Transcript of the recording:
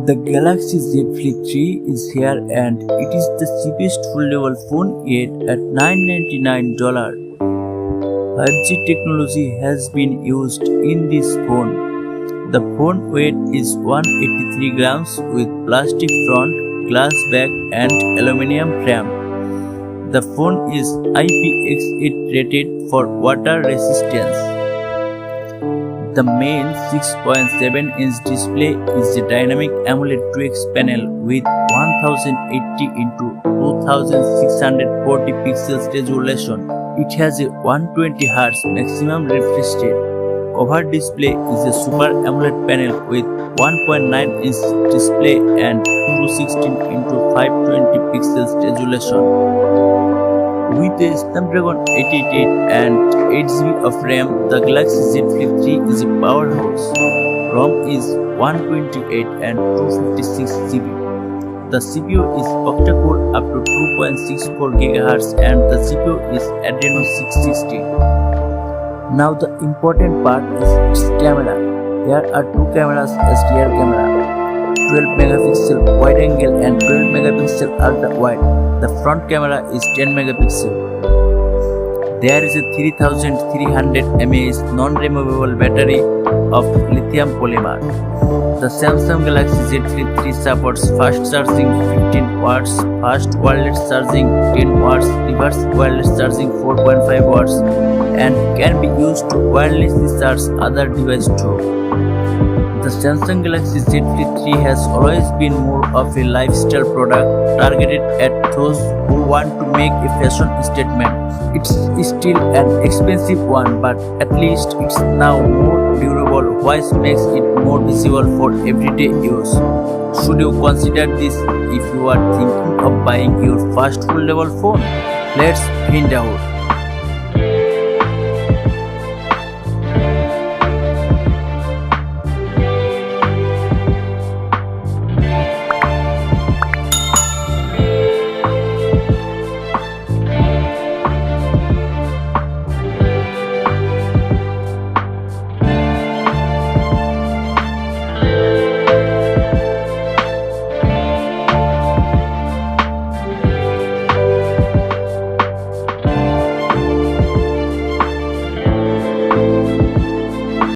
The Galaxy Z Flip 3 is here and it is the cheapest foldable phone yet at $999. 5G technology has been used in this phone. The phone weight is 183 grams with plastic front, glass back and aluminum frame. The phone is IPX8 rated for water resistance. The main 6.7-inch display is a dynamic AMOLED 2X panel with 1080 x 2640 pixels resolution. It has a 120Hz maximum refresh rate. Cover display is a Super AMOLED panel with 1.9-inch display and 216 x 520 pixels resolution. With a Snapdragon 888 and 8GB of RAM, the Galaxy Z Flip 3 is a powerhouse. ROM is 128 and 256GB. The CPU is octa-core up to 2.64 GHz and the GPU is Adreno 660. Now the important part is its camera. There are two cameras as rear camera. 12 megapixel wide angle and 12 megapixel ultra wide. The front camera is 10 megapixel. There is a 3300 mAh non-removable battery of lithium polymer. The Samsung Galaxy Z Flip 3 supports fast charging 15 watts, fast wireless charging 10 watts, reverse wireless charging 4.5 watts and can be used to wirelessly charge other devices too. The Samsung Galaxy Z Flip 3 has always been more of a lifestyle product targeted at those who want to make a fashion statement. It's still an expensive one, but at least it's now more durable, which makes it more visible for everyday use. Should you consider this if you are thinking of buying your first foldable phone? Let's find out.